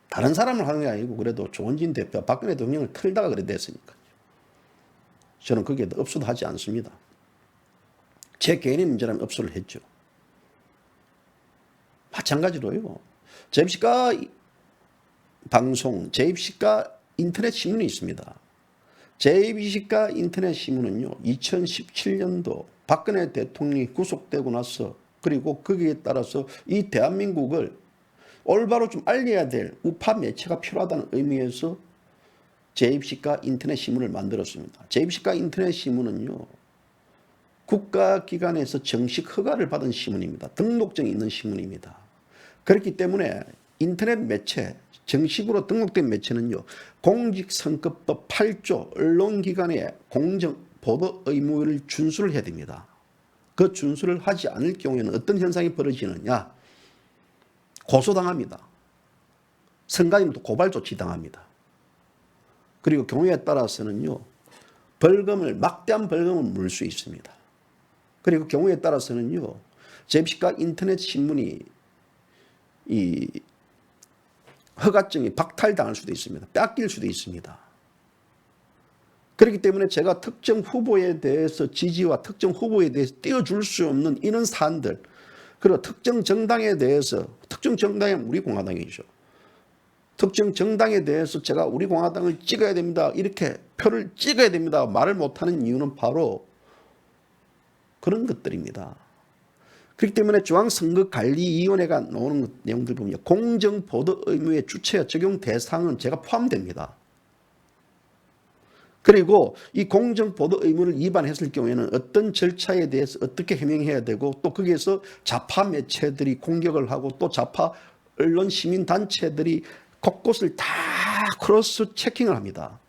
다른 사람을 하는 게 아니고 그래도 조원진 대표, 박근혜 대통령을 틀다가 그래 됐으니까요. 저는 거기에 업소도 하지 않습니다. 제 개인의 문제라면 업소를 했죠. 마찬가지로요. 제24 방송, 제24 인터넷 신문이 있습니다. 제24 인터넷 신문은요, 2017년도 박근혜 대통령이 구속되고 나서 그리고 거기에 따라서 이 대한민국을 올바로 좀 알려야 될 우파 매체가 필요하다는 의미에서 제24 인터넷 신문을 만들었습니다. 제24 인터넷 신문은요, 국가기관에서 정식 허가를 받은 신문입니다. 등록증이 있는 신문입니다. 그렇기 때문에 인터넷 매체, 정식으로 등록된 매체는요, 공직선거법 8조 언론기관의 공정 보도 의무를 준수를 해야 됩니다. 그 준수를 하지 않을 경우에는 어떤 현상이 벌어지느냐? 고소당합니다. 선관위도 고발 조치 당합니다. 그리고 경우에 따라서는요, 막대한 벌금을 물 수 있습니다. 그리고 경우에 따라서는요, 제24 인터넷 신문이 이 허가증이 박탈당할 수도 있습니다. 뺏길 수도 있습니다. 그렇기 때문에 제가 특정 후보에 대해서 지지와 특정 후보에 대해서 띄워줄 수 없는 이런 사안들, 그리고 특정 정당에 대해서, 특정 정당이 우리 공화당이죠. 특정 정당에 대해서 제가 우리 공화당을 찍어야 됩니다, 이렇게 표를 찍어야 됩니다 말을 못하는 이유는 바로 그런 것들입니다. 그렇기 때문에 중앙선거관리위원회가 나오는 내용들 보면 공정보도 의무의 주체와 적용 대상은 제가 포함됩니다. 그리고 이 공정보도 의무를 위반했을 경우에는 어떤 절차에 대해서 어떻게 해명해야 되고, 또 거기에서 좌파 매체들이 공격을 하고 또 좌파 언론 시민단체들이 곳곳을 다 크로스 체킹을 합니다.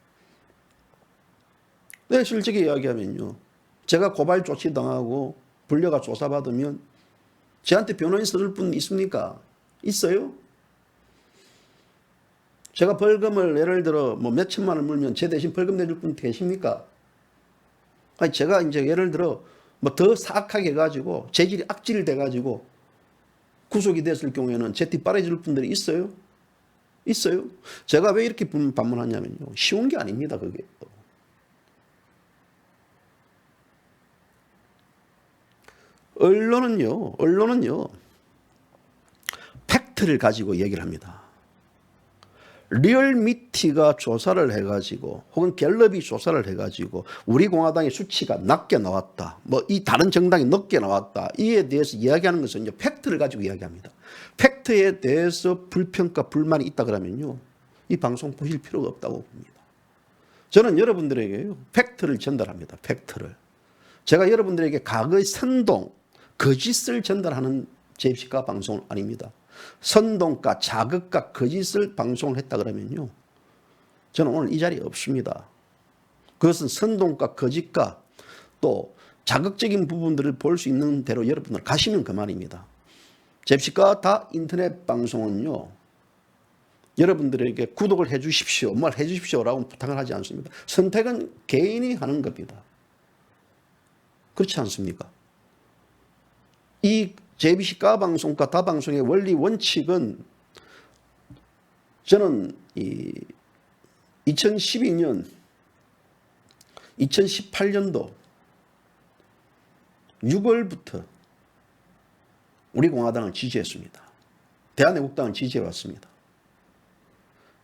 네, 솔직히 이야기하면요, 제가 고발 조치 당하고 불려가 조사받으면 저한테 변호인 써줄 분 있습니까? 있어요? 제가 벌금을 예를 들어 뭐 몇천만 원 물면 제 대신 벌금 내줄 분 계십니까? 아니, 제가 이제 예를 들어 뭐 더 사악하게 해가지고 재질이 악질돼가지고 구속이 됐을 경우에는 제 뒷바라지 줄 분들이 있어요? 있어요? 제가 왜 이렇게 반문하냐면요, 쉬운 게 아닙니다, 그게. 언론은요, 팩트를 가지고 얘기를 합니다. 리얼미티가 조사를 해가지고 혹은 갤럽이 조사를 해가지고 우리 공화당의 수치가 낮게 나왔다, 뭐 이 다른 정당이 높게 나왔다, 이에 대해서 이야기하는 것은 이제 팩트를 가지고 이야기합니다. 팩트에 대해서 불평가 불만이 있다 그러면요, 이 방송 보실 필요가 없다고 봅니다. 저는 여러분들에게요, 팩트를 전달합니다. 팩트를. 제가 여러분들에게 과거의 선동, 거짓을 전달하는 제24 방송은 아닙니다. 선동가, 자극가, 거짓을 방송을 했다 그러면요, 저는 오늘 이 자리에 없습니다. 그것은 선동가, 거짓가, 또 자극적인 부분들을 볼 수 있는 대로 여러분들 가시면 그만입니다. 제24 다 인터넷 방송은요, 여러분들에게 구독을 해 주십시오, 뭘 해 주십시오라고 부탁을 하지 않습니다. 선택은 개인이 하는 겁니다. 그렇지 않습니까? 이 제24 방송과 다 방송의 원리 원칙은 저는 2012년, 2018년도 6월부터 우리 공화당을 지지했습니다. 대한애국당을 지지해왔습니다.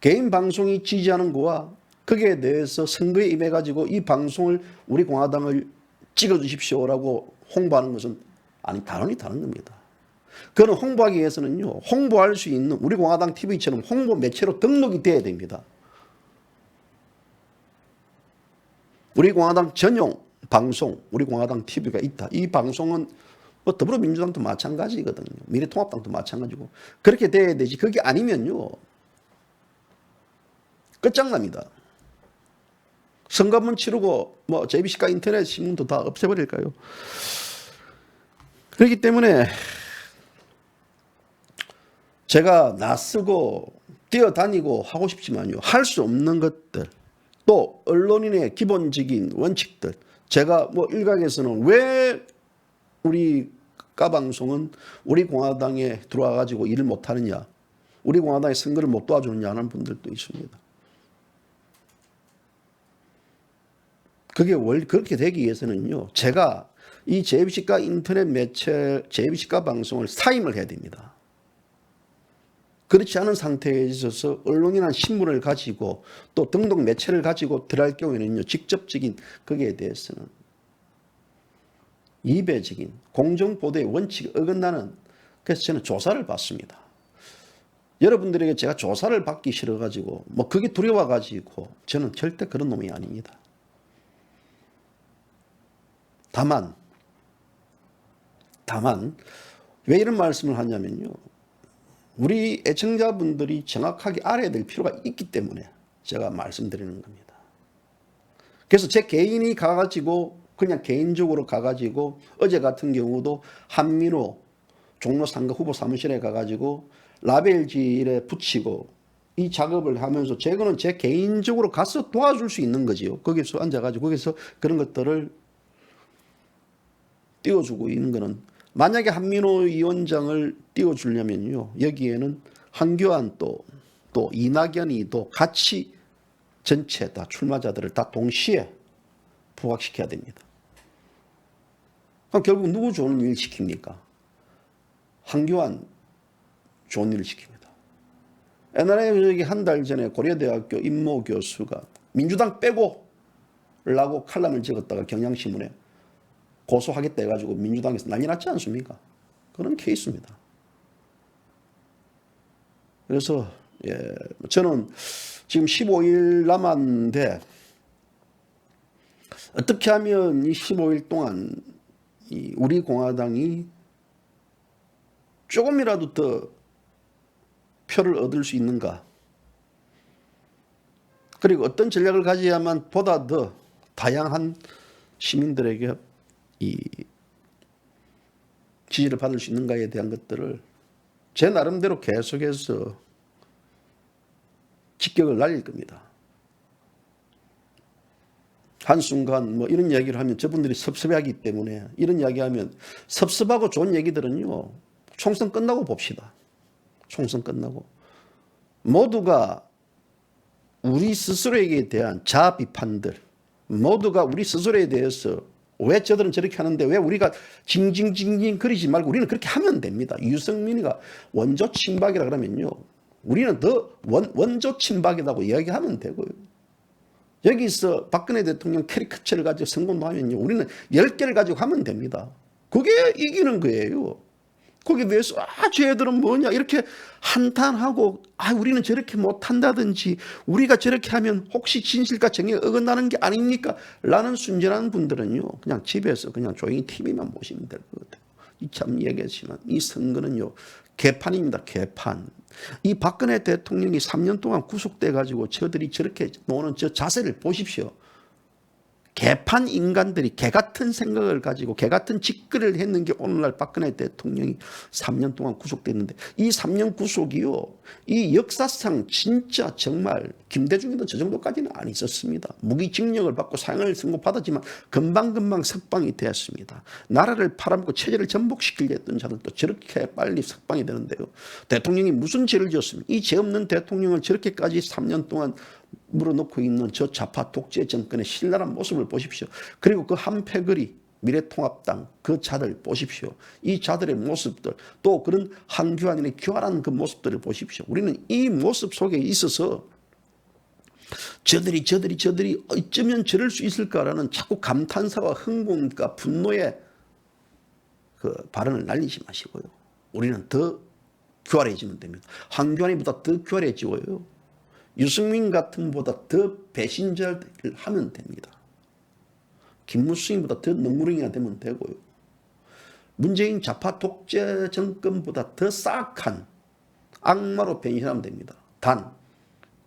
개인 방송이 지지하는 거와 거기에 대해서 선거에 임해가지고 이 방송을 우리 공화당을 찍어주십시오라고 홍보하는 것은 단원이 다른 겁니다. 그는 홍보하기 위해서는요, 홍보할 수 있는 우리 공화당 TV처럼 홍보 매체로 등록이 돼야 됩니다. 우리 공화당 전용 방송, 우리 공화당 TV가 있다. 이 방송은 뭐 더불어민주당도 마찬가지거든요. 미래통합당도 마찬가지고. 그렇게 돼야 되지. 그게 아니면요, 끝장납니다. 선거 한번 치르고 뭐 JBC가 인터넷 신문도 다 없애버릴까요? 그렇기 때문에 제가 낯서고 뛰어다니고 하고 싶지만요, 할 수 없는 것들, 또 언론인의 기본적인 원칙들, 제가 뭐 일각에서는 왜 우리 까방송은 우리 공화당에 들어와 가지고 일을 못하느냐, 우리 공화당의 선거를 못 도와주느냐 하는 분들도 있습니다. 그게 그렇게 되기 위해서는요, 제가 이 JBC가 인터넷 매체, JBC가 방송을 사임을 해야 됩니다. 그렇지 않은 상태에 있어서 언론이나 신문을 가지고 또 등등 매체를 가지고 들어갈 경우에는요, 직접적인 거기에 대해서는 이배적인 공정보도의 원칙에 어긋나는, 그래서 저는 조사를 받습니다. 여러분들에게 제가 조사를 받기 싫어가지고 뭐 그게 두려워가지고 저는 절대 그런 놈이 아닙니다. 다만 왜 이런 말씀을 하냐면요, 우리 애청자분들이 정확하게 알아야 될 필요가 있기 때문에 제가 말씀드리는 겁니다. 그래서 제 개인이 가가지고 그냥 개인적으로 가가지고 어제 같은 경우도 한민호 종로 상가 후보 사무실에 가가지고 라벨지에 붙이고 이 작업을 하면서 제거는 제 개인적으로 가서 도와줄 수 있는 거지요. 거기서 앉아가지고 거기서 그런 것들을 띄워주고 있는 거는, 만약에 한민호 위원장을 띄워주려면요, 여기에는 한교안 또 이낙연이 또 같이 전체 다 출마자들을 다 동시에 부각시켜야 됩니다. 그럼 결국 누구 좋은 일 시킵니까? 한교안 좋은 일을 시킵니다. 옛날에 한 달 전에 고려대학교 임모 교수가 민주당 빼고 라고 칼럼을 적었다가 경향신문에 고소하겠다 해가지고 민주당에서 난리 났지 않습니까? 그런 케이스입니다. 그래서 저는 지금 15일 남았는데 어떻게 하면 이 15일 동안 우리 공화당이 조금이라도 더 표를 얻을 수 있는가, 그리고 어떤 전략을 가져야만 보다 더 다양한 시민들에게 이 지지를 받을 수 있는가에 대한 것들을 제 나름대로 계속해서 직격을 날릴 겁니다. 한순간 뭐 이런 이야기를 하면 저분들이 섭섭해하기 때문에, 이런 이야기하면 섭섭하고 좋은 얘기들은요, 총선 끝나고 봅시다. 총선 끝나고 모두가 우리 스스로에게 대한 자아 비판들, 모두가 우리 스스로에 대해서 왜 저들은 저렇게 하는데 왜 우리가 징징징징 거리지 말고 우리는 그렇게 하면 됩니다. 유승민이가 원조 친박이라 그러면요, 우리는 더 원조 친박이라고 이야기하면 되고요. 여기서 박근혜 대통령 캐리커처를 가지고 성공하면요, 우리는 10개를 가지고 하면 됩니다. 그게 이기는 거예요. 거기에 대해서 쟤들은 뭐냐 이렇게 한탄하고 우리는 저렇게 못한다든지 우리가 저렇게 하면 혹시 진실과 정의에 어긋나는 게 아닙니까? 라는 순진한 분들은요, 그냥 집에서 그냥 조용히 TV만 보시면 될 것 같아요. 참 얘기했지만 이 선거는요, 개판입니다. 개판. 이 박근혜 대통령이 3년 동안 구속돼 가지고 저들이 저렇게 노는 저 자세를 보십시오. 개판 인간들이 개같은 생각을 가지고 개같은 짓거리를 했는 게 오늘날 박근혜 대통령이 3년 동안 구속됐는데, 이 3년 구속이요, 이 역사상 진짜 정말 김대중에도 저 정도까지는 안 있었습니다. 무기징역을 받고 사형을 선고받았지만 금방금방 석방이 되었습니다. 나라를 팔아먹고 체제를 전복시키려 했던 자들도 저렇게 빨리 석방이 되는데요, 대통령이 무슨 죄를 지었습니까? 이 죄 없는 대통령을 저렇게까지 3년 동안 물어놓고 있는 저 좌파 독재 정권의 신랄한 모습을 보십시오. 그리고 그 한패거리 미래통합당 그 자들 보십시오. 이 자들의 모습들, 또 그런 한교안의 교활한 그 모습들을 보십시오. 우리는 이 모습 속에 있어서 저들이 어쩌면 저럴 수 있을까라는 자꾸 감탄사와 흥분과 분노의 그 발언을 날리지 마시고요, 우리는 더 교활해지면 됩니다. 한교안이보다 더 교활해지고요, 유승민 같은 보다 더 배신자를 하면 됩니다. 김무성보다 더 너무렁이가 되면 되고요, 문재인 좌파 독재 정권보다 더 싸악한 악마로 변신하면 됩니다. 단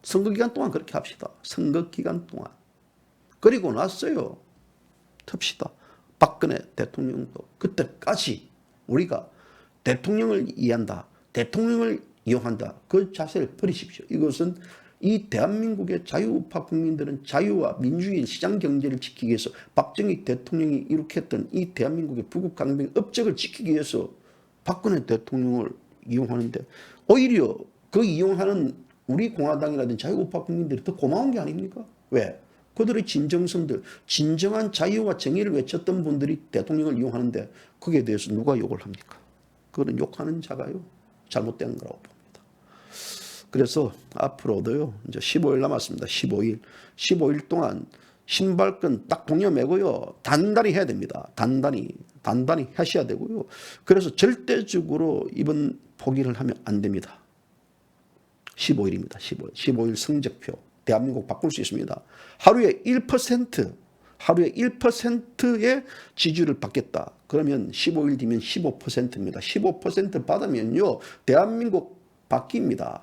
선거 기간 동안 그렇게 합시다. 선거 기간 동안. 그리고 났어요, 텄시다. 박근혜 대통령도 그때까지 우리가 대통령을 이해한다, 대통령을 이용한다, 그 자세를 버리십시오. 이것은 이 대한민국의 자유우파 국민들은 자유와 민주주의 시장 경제를 지키기 위해서 박정희 대통령이 이룩했던 이 대한민국의 부국 강병 업적을 지키기 위해서 박근혜 대통령을 이용하는데 오히려 그 이용하는 우리 공화당이라든지 자유우파 국민들이 더 고마운 게 아닙니까? 왜? 그들의 진정성들, 진정한 자유와 정의를 외쳤던 분들이 대통령을 이용하는데 거기에 대해서 누가 욕을 합니까? 그거는 욕하는 자가요 잘못된 거라고 봅니다. 그래서 앞으로도요 이제 15일 남았습니다. 15일 동안 신발끈 딱 동여매고요 단단히 해야 됩니다. 단단히 하셔야 되고요. 그래서 절대적으로 이번 포기를 하면 안 됩니다. 15일입니다. 15일 성적표 대한민국 바꿀 수 있습니다. 하루에 1%의 지지율을 받겠다. 그러면 15일 뒤면 15%입니다. 15% 받으면요 대한민국 바뀝니다.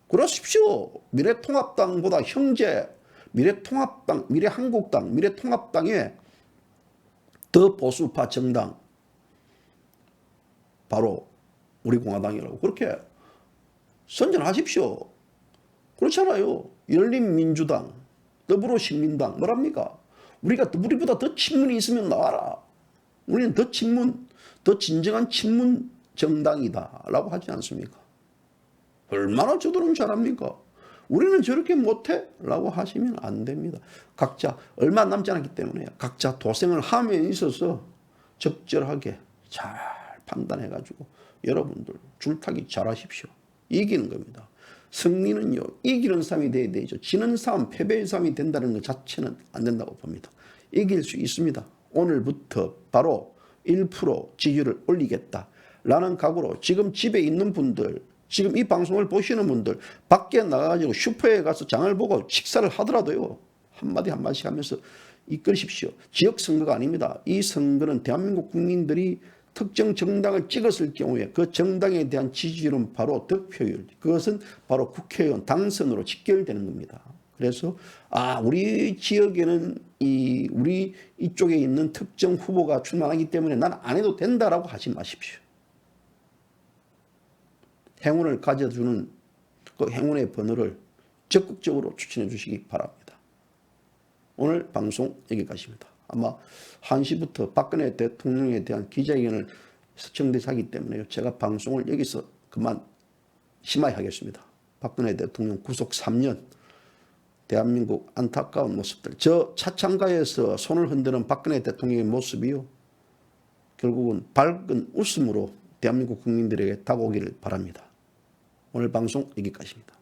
그러십시오. 미래통합당보다 형제 미래통합당, 미래한국당, 미래통합당의 더 보수파 정당 바로 우리 공화당이라고 그렇게 선전하십시오. 그렇잖아요. 열린민주당, 더불어시민당 뭐랍니까? 우리보다 더 친문이 있으면 나와라. 우리는 더 진정한 친문 정당이다 라고 하지 않습니까? 얼마나 저들은 잘합니까? 우리는 저렇게 못해? 라고 하시면 안 됩니다. 각자 얼마 남지 않았기 때문에 각자 도생을 함에 있어서 적절하게 잘 판단해가지고 여러분들 줄타기 잘하십시오. 이기는 겁니다. 승리는요 이기는 싸움이 돼야 되죠. 지는 싸움, 패배의 싸움이 된다는 것 자체는 안 된다고 봅니다. 이길 수 있습니다. 오늘부터 바로 1% 지지율을 올리겠다라는 각오로 지금 집에 있는 분들, 지금 이 방송을 보시는 분들 밖에 나가가지고 슈퍼에 가서 장을 보고 식사를 하더라도요 한마디씩 하면서 이끌으십시오. 지역선거가 아닙니다. 이 선거는 대한민국 국민들이 특정 정당을 찍었을 경우에 그 정당에 대한 지지율은 바로 득표율, 그것은 바로 국회의원 당선으로 직결되는 겁니다. 그래서 우리 지역에는 우리 이쪽에 있는 특정 후보가 출마하기 때문에 난 안 해도 된다라고 하지 마십시오. 행운을 가져주는 그 행운의 번호를 적극적으로 추천해 주시기 바랍니다. 오늘 방송 여기까지입니다. 아마 1시부터 박근혜 대통령에 대한 기자회견을 시청돼서 하기 때문에 제가 방송을 여기서 그만 심하게 하겠습니다. 박근혜 대통령 구속 3년 대한민국 안타까운 모습들, 저 차창가에서 손을 흔드는 박근혜 대통령의 모습이요 결국은 밝은 웃음으로 대한민국 국민들에게 다가오기를 바랍니다. 오늘 방송 여기까지입니다.